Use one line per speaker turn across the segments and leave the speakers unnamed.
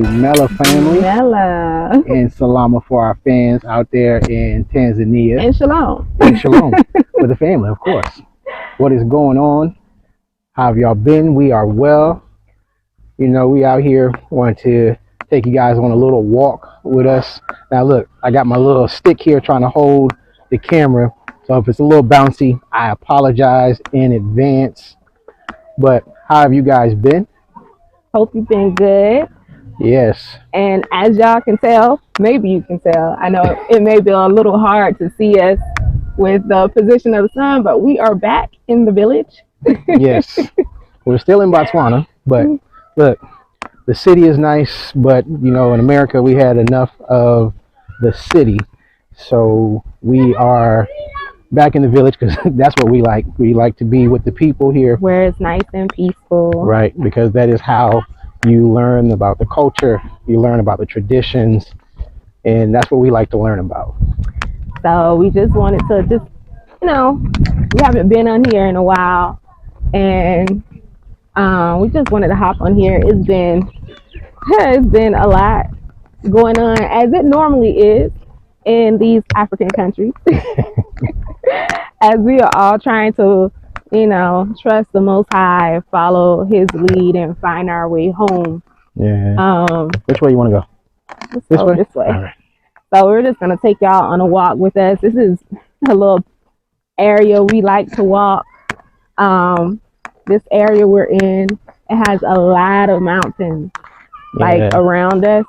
Mela family.
Mela.
And salama for our fans out there in Tanzania.
And shalom.
And shalom with the family, of course. What is going on? How have y'all been? We are well. You know, we out here want to take you guys on a little walk with us. Now look, I got my little stick here trying to hold the camera. So if it's a little bouncy, I apologize in advance. But how have you guys been?
Hope you've been good.
Yes.
And as y'all can tell, maybe you can tell, I know it may be a little hard to see us with the position of the sun, but we are back in the village.
Yes. We're still in Botswana, but look, the city is nice, but you know, in America we had enough of the city. So we are back in the village because that's what we like. We like to be with the people here.
Where it's nice and peaceful.
Right, because that is how you learn about the culture, you learn about the traditions, and that's what we like to learn about.
So we just wanted to we haven't been on here in a while, and we just wanted to hop on here. It's been a lot going on, as it normally is in these African countries, as we are all trying to trust the Most High, follow His lead, and find our way home.
Yeah. Which way you want to go?
This way.
All right.
So we're just gonna take y'all on a walk with us. This is a little area we like to walk. This area we're in, it has a lot of mountains around us.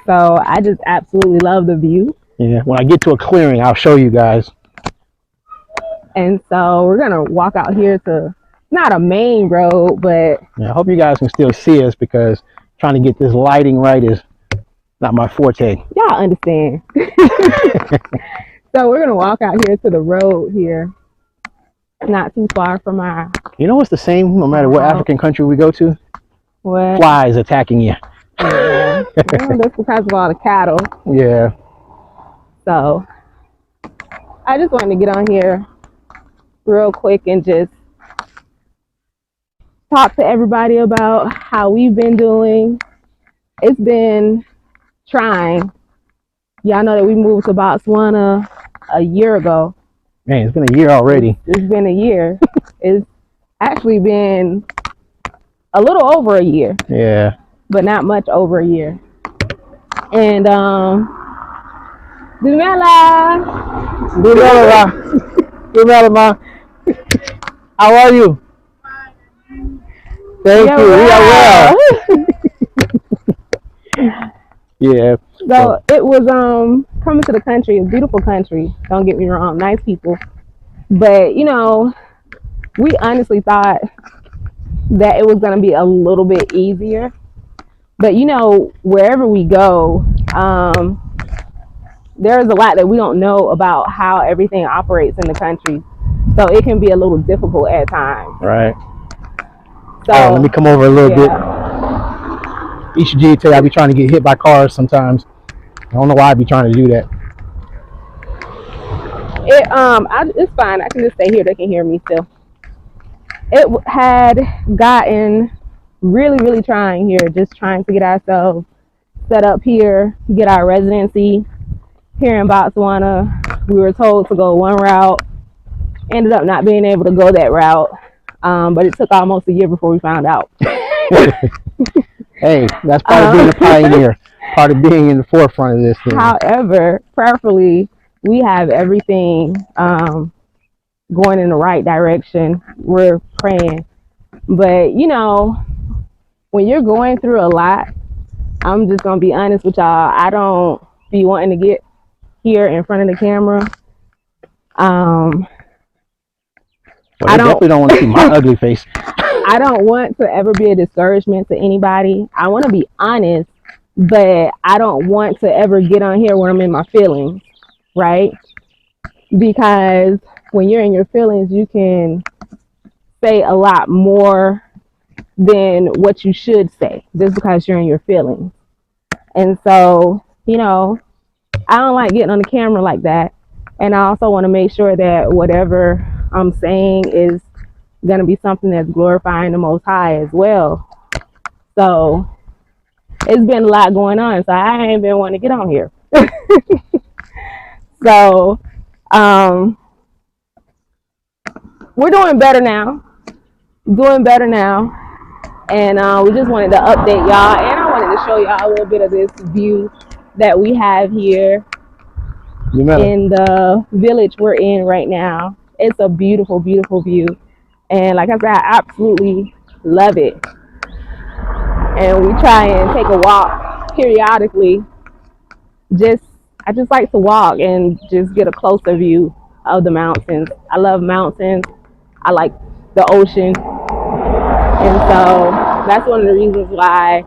So I just absolutely love the view.
Yeah. When I get to a clearing, I'll show you guys.
And so we're gonna walk out here to not a main road, but
yeah, I hope you guys can still see us because trying to get this lighting right is not my forte.
Y'all understand. So we're gonna walk out here to the road here, not too far from our.
You know what's the same no matter what African country we go to?
What?
Flies attacking you.
Yeah. Well, that's because of all the cattle.
Yeah.
So I just wanted to get on here real quick and just talk to everybody about how we've been doing. It's been trying. Y'all know that we moved to Botswana a year ago.
Man, it's been a year already.
It's been a year. It's actually been a little over a year.
Yeah.
But not much over a year. And
Dumela, how are you? Thank you. We are well. Yeah.
So it was coming to the country, a beautiful country. Don't get me wrong, nice people. But we honestly thought that it was gonna be a little bit easier. But wherever we go, there's a lot that we don't know about how everything operates in the country. So it can be a little difficult at times.
Right.
So
let me come over a little bit. Each G tell you I be trying to get hit by cars sometimes. I don't know why I be trying to do that.
It's fine. I can just stay here. They can hear me still. It had gotten really, really trying here, just trying to get ourselves set up here, get our residency here in Botswana. We were told to go one route, ended up not being able to go that route, but it took almost a year before we found out.
Hey, that's part of being a pioneer, part of being in the forefront of this thing.
However, prayerfully, we have everything going in the right direction. We're praying. But, when you're going through a lot, I'm just going to be honest with y'all. I don't be wanting to get here in front of the camera.
Well, I definitely don't want to see my ugly face.
I don't want to ever be a discouragement to anybody. I want to be honest, but I don't want to ever get on here when I'm in my feelings, right? Because when you're in your feelings, you can say a lot more than what you should say just because you're in your feelings. And so, I don't like getting on the camera like that. And I also want to make sure that whatever I'm saying is going to be something that's glorifying the Most High as well. So it's been a lot going on, so I ain't been wanting to get on here. So we're doing better now. Doing better now. And we just wanted to update y'all, and I wanted to show y'all a little bit of this view that we have here in the village we're in right now. It's a beautiful, beautiful view. And like I said, I absolutely love it. And we try and take a walk periodically. I just like to walk and just get a closer view of the mountains. I love mountains. I like the ocean. And so that's one of the reasons why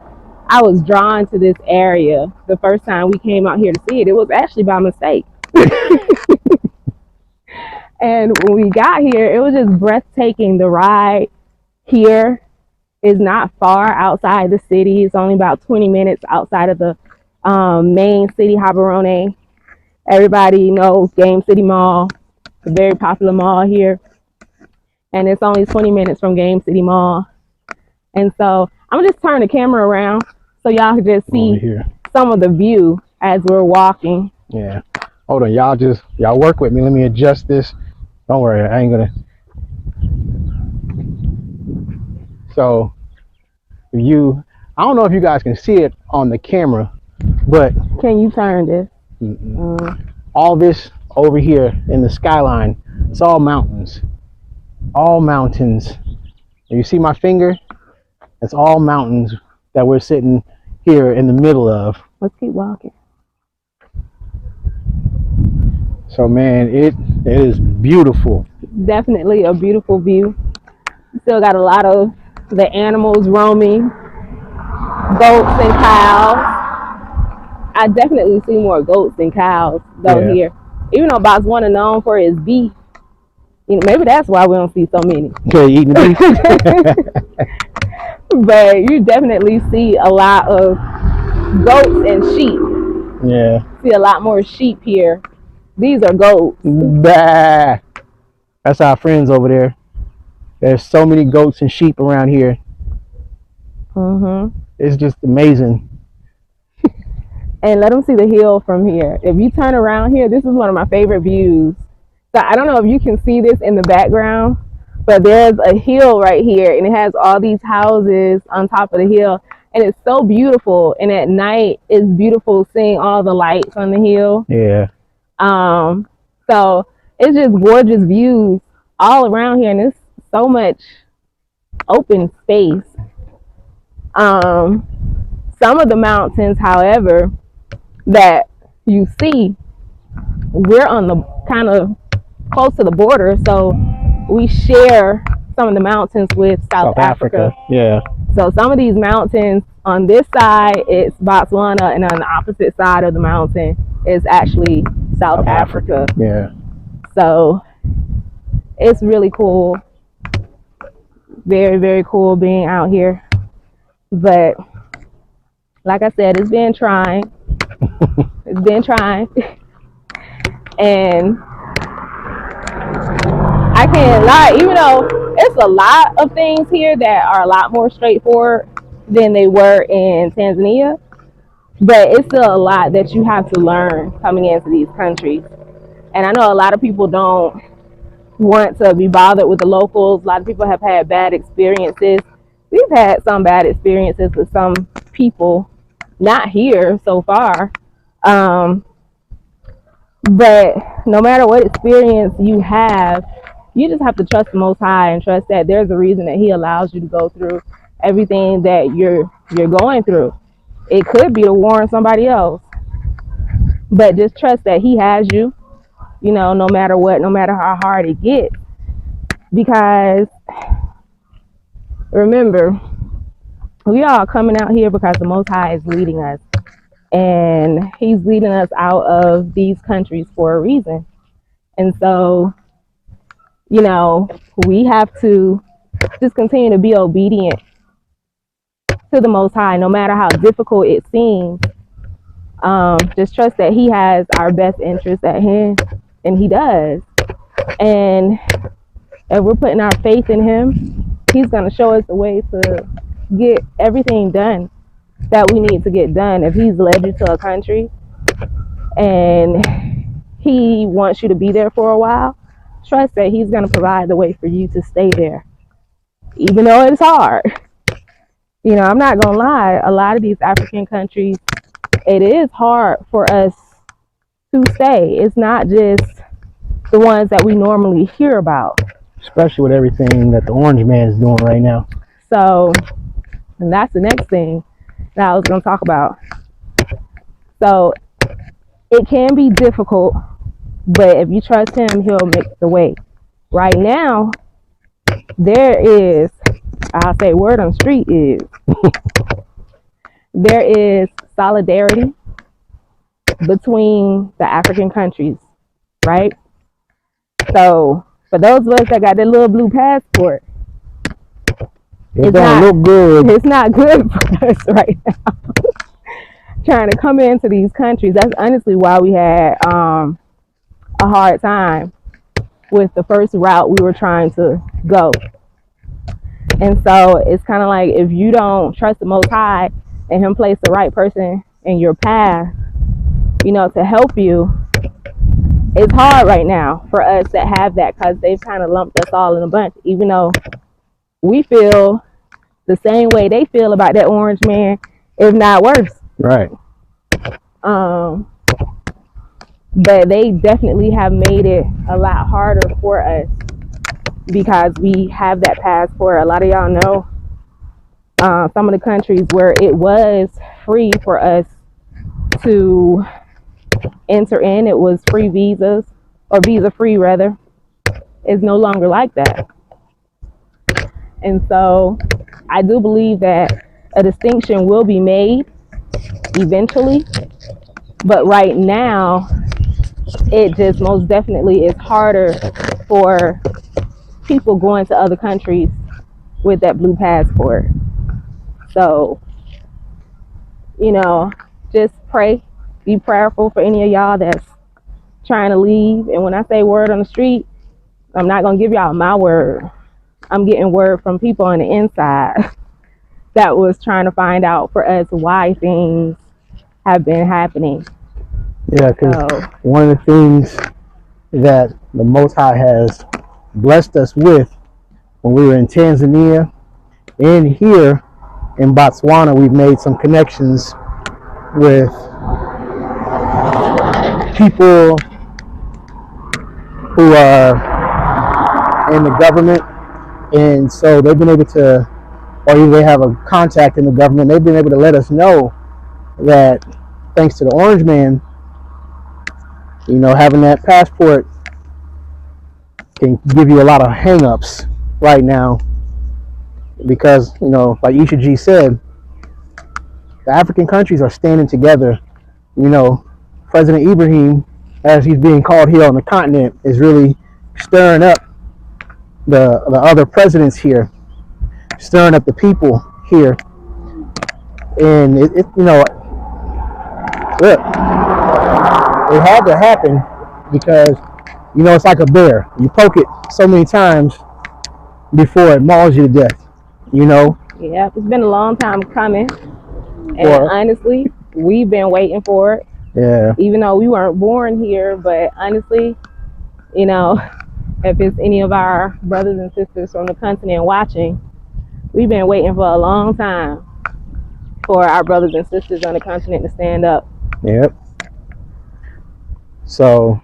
I was drawn to this area the first time we came out here to see it. It was actually by mistake. And when we got here, it was just breathtaking. The ride here is not far outside the city. It's only about 20 minutes outside of the main city, Gaborone. Everybody knows Game City Mall. It's a very popular mall here. And it's only 20 minutes from Game City Mall. And so I'm gonna just turn the camera around so y'all can just see some of the view as we're walking.
Yeah. Hold on, y'all work with me. Let me adjust this. Don't worry, I ain't gonna. So I don't know if you guys can see it on the camera, but
can you turn this?
All this over here in the skyline, it's all mountains. All mountains. You see my finger? It's all mountains that we're sitting here in the middle of.
Let's keep walking.
So man, it is beautiful.
Definitely a beautiful view. Still got a lot of the animals roaming, goats and cows. I definitely see more goats than cows though here. Even though Botswana known for its beef, maybe that's why we don't see so many.
Okay, eating beef.
But you definitely see a lot of goats and sheep.
Yeah.
See a lot more sheep here. These are goats.
Bah. That's our friends over there. There's so many goats and sheep around here. It's just amazing.
And let them see the hill from here. If you turn around here, this is one of my favorite views. So I don't know if you can see this in the background, but there's a hill right here, and it has all these houses on top of the hill, and it's so beautiful. And at night, it's beautiful seeing all the lights on the hill.
Yeah.
So it's just gorgeous views all around here, and it's so much open space. Some of the mountains, however, that you see, we're on the kind of close to the border, so we share some of the mountains with South Africa.
Yeah.
So some of these mountains on this side, it's Botswana, and on the opposite side of the mountain is actually South Africa.
Yeah.
So it's really cool. Very, very cool being out here. But like I said, it's been trying. It's been trying. And I can't lie, even though it's a lot of things here that are a lot more straightforward than they were in Tanzania, but it's still a lot that you have to learn coming into these countries. And I know a lot of people don't want to be bothered with the locals. A lot of people have had bad experiences. We've had some bad experiences with some people, not here so far. But no matter what experience you have, you just have to trust the Most High and trust that there's a reason that He allows you to go through everything that you're going through. It could be to warn somebody else, but just trust that He has you, no matter what, no matter how hard it gets. Because remember, we are coming out here because the Most High is leading us, and He's leading us out of these countries for a reason. And so, we have to just continue to be obedient to the Most High, no matter how difficult it seems. Just trust that He has our best interest at hand, and He does. And if we're putting our faith in Him, He's going to show us the way to get everything done. that we need to get done. If he's led you to a country and he wants you to be there for a while, trust that he's going to provide the way for you to stay there, even though it's hard. You know, I'm not going to lie, a lot of these African countries, it is hard for us to stay. It's not just the ones that we normally hear about.
Especially with everything that the orange man is doing right now.
So, and that's the next thing that I was going to talk about. So, it can be difficult, but if you trust him, he'll make the way. Right now, there is, I'll say word on the street is, there is solidarity between the African countries, right? So, for those of us that got that little blue passport,
It don't look good.
It's not good for us right now. Trying to come into these countries. That's honestly why we had a hard time with the first route we were trying to go. And so it's kind of like, if you don't trust the Most High and him place the right person in your path, you know, to help you, it's hard right now for us that have that, because they've kind of lumped us all in a bunch, even though we feel the same way they feel about that orange man, if not worse.
Right.
But they definitely have made it a lot harder for us because we have that passport. A lot of y'all know some of the countries where it was free for us to enter in, it was free visas, or visa free rather, is no longer like that. And so I do believe that a distinction will be made eventually, but right now it just most definitely is harder for people going to other countries with that blue passport. So, you know, just pray, be prayerful for any of y'all that's trying to leave. And when I say word on the street, I'm not going to give y'all my word. I'm getting word from people on the inside that was trying to find out for us why things have been happening.
Yeah, because one of the things that the Most High has blessed us with when we were in Tanzania and here in Botswana, we've made some connections with people who are in the government, and so they've been able to, or either they have a contact in the government, they've been able to let us know that thanks to the orange man, you know, having that passport can give you a lot of hang-ups right now, because, you know, like Isha G said, the African countries are standing together. You know, President Ibrahim, as he's being called here on the continent, is really stirring up the other presidents here, stirring up the people here. And it you know, look, it had to happen because, you know, it's like a bear. You poke it so many times before it mauls you to death, you know?
Yeah, it's been a long time coming. And honestly, we've been waiting for it.
Yeah.
Even though we weren't born here, but honestly, you know, if it's any of our brothers and sisters from the continent watching, we've been waiting for a long time for our brothers and sisters on the continent to stand up.
Yep. So,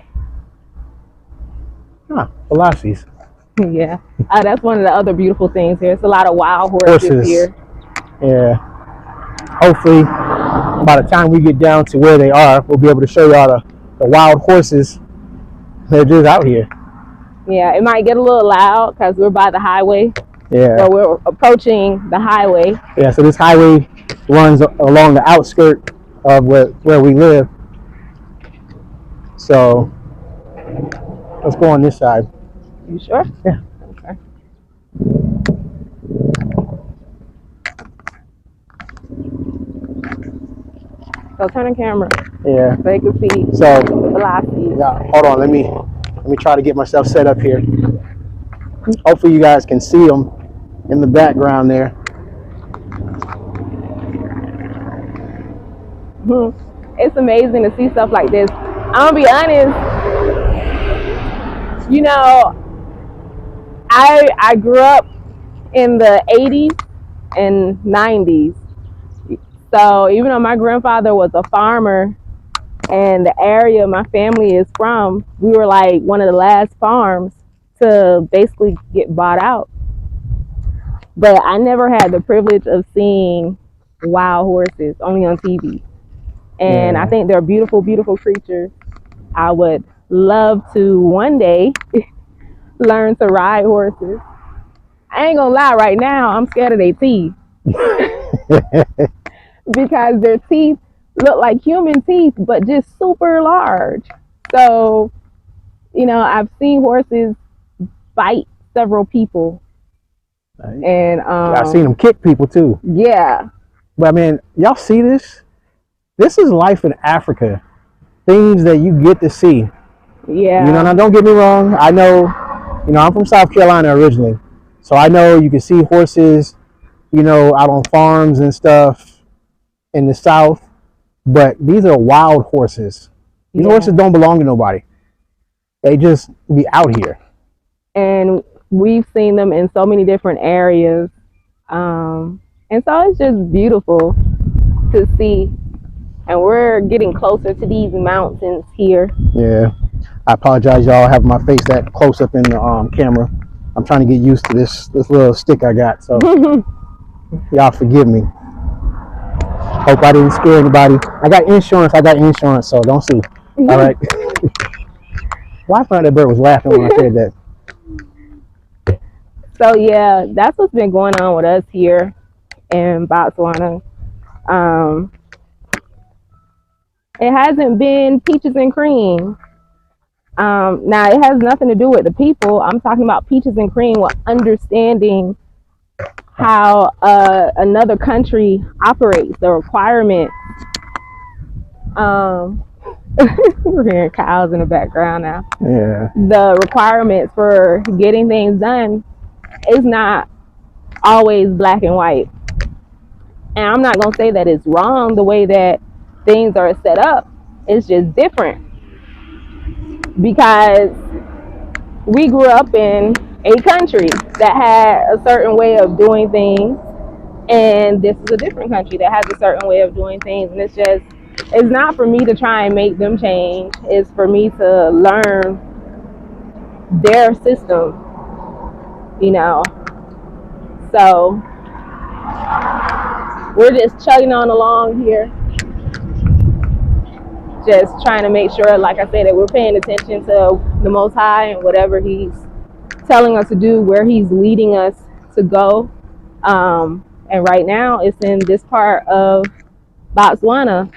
Velocities.
Yeah. That's one of the other beautiful things here. It's a lot of wild horses here.
Yeah. Hopefully, by the time we get down to where they are, we'll be able to show y'all the wild horses that are just out here.
Yeah, it might get a little loud because we're by the highway.
Yeah.
Or we're approaching the highway.
Yeah, so this highway runs along the outskirts of where we live. So, let's go on this side.
You sure?
Yeah.
Okay. So turn the camera.
Yeah.
So they can see
so,
the velocity.
Yeah, hold on, let me try to get myself set up here. Hopefully you guys can see them in the background there.
It's amazing to see stuff like this. I'm gonna be honest, you know, I grew up in the 80s and 90s. So even though my grandfather was a farmer and the area my family is from, we were like one of the last farms to basically get bought out. But I never had the privilege of seeing wild horses, only on TV. And I think they're beautiful, beautiful creatures. I would love to one day learn to ride horses. I ain't gonna lie, right now I'm scared of their teeth because their teeth look like human teeth, but just super large. So, I've seen horses bite several people, and
I've seen them kick people too.
Yeah.
But I mean, y'all see this? This is life in Africa. Things that you get to see.
Yeah.
Now don't get me wrong. I know, I'm from South Carolina originally. So I know you can see horses, out on farms and stuff in the South. But these are wild horses. These horses don't belong to nobody. They just be out here.
And we've seen them in so many different areas. And so it's just beautiful to see. And we're getting closer to these mountains here.
Yeah. I apologize, y'all, having my face that close up in the camera. I'm trying to get used to this little stick I got. So y'all forgive me. Hope I didn't scare anybody. I got insurance, so don't sue. All right. Well, I found that bird was laughing when I said that.
So yeah, that's what's been going on with us here in Botswana. It hasn't been peaches and cream. Now it has nothing to do with the people. I'm talking about peaches and cream with understanding how another country operates, the requirements. We're hearing cows in the background now.
Yeah.
The requirements for getting things done is not always black and white. And I'm not going to say that it's wrong the way that things are set up. It's just different. Because we grew up in a country that had a certain way of doing things, and this is a different country that has a certain way of doing things. And it's not for me to try and make them change. It's for me to learn their system, So we're just chugging on along here, just trying to make sure, like I said, that we're paying attention to the Most High and whatever He's telling us to do, where He's leading us to go. And right now, it's in this part of Botswana.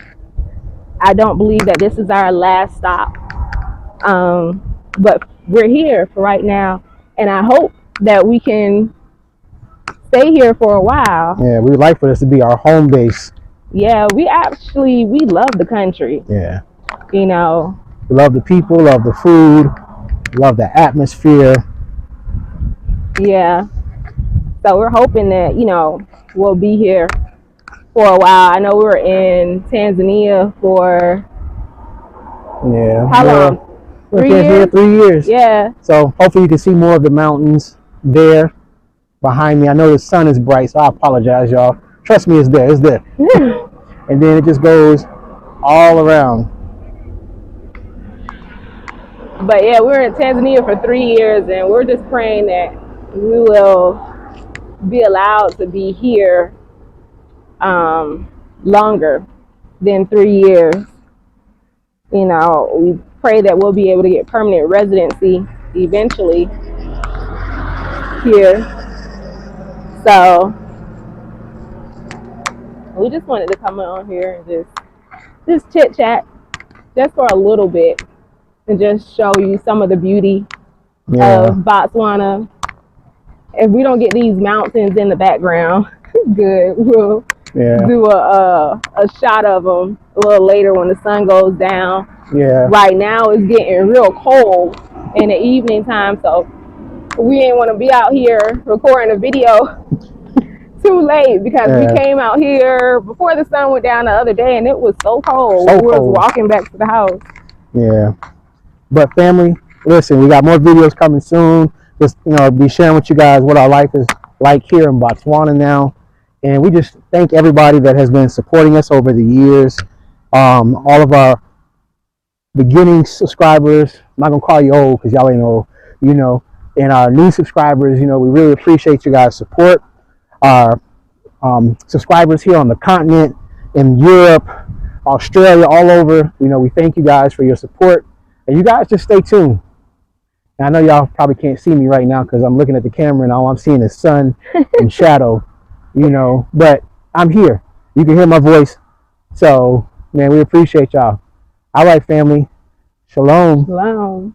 I don't believe that this is our last stop, but we're here for right now, and I hope that we can stay here for a while.
Yeah, we would like for this to be our home base.
Yeah, we love the country.
Yeah.
We
love the people, love the food, love the atmosphere.
Yeah. So we're hoping that, we'll be here for a while. I know we were in Tanzania for how long? 3 years?
3 years.
Yeah.
So hopefully you can see more of the mountains there behind me. I know the sun is bright, so I apologize, y'all. Trust me, it's there. It's there. And then it just goes all around.
But yeah, we were in Tanzania for 3 years, and we're just praying that we will be allowed to be here longer than 3 years. We pray that we'll be able to get permanent residency eventually here. So we just wanted to come on here and just chit chat just for a little bit and just show you some of the beauty of Botswana. If we don't get these mountains in the background, good, we'll do a shot of them a little later when the sun goes down.
Yeah.
Right now it's getting real cold in the evening time, so we ain't want to be out here recording a video too late because we
Yeah.
came out here before the sun went down the other day, and it was so cold.
So
We was
cold.
walking back to the house.
Yeah. But family, listen, we got more videos coming soon. Just, be sharing with you guys what our life is like here in Botswana now. And we just thank everybody that has been supporting us over the years. All of our beginning subscribers, I'm not going to call you old because y'all ain't old, and our new subscribers, we really appreciate you guys' support. Our subscribers here on the continent, in Europe, Australia, all over, we thank you guys for your support. And you guys just stay tuned. And I know y'all probably can't see me right now because I'm looking at the camera and all I'm seeing is sun and shadow, but I'm here. You can hear my voice. So, man, we appreciate y'all. All right, family. Shalom.
Shalom.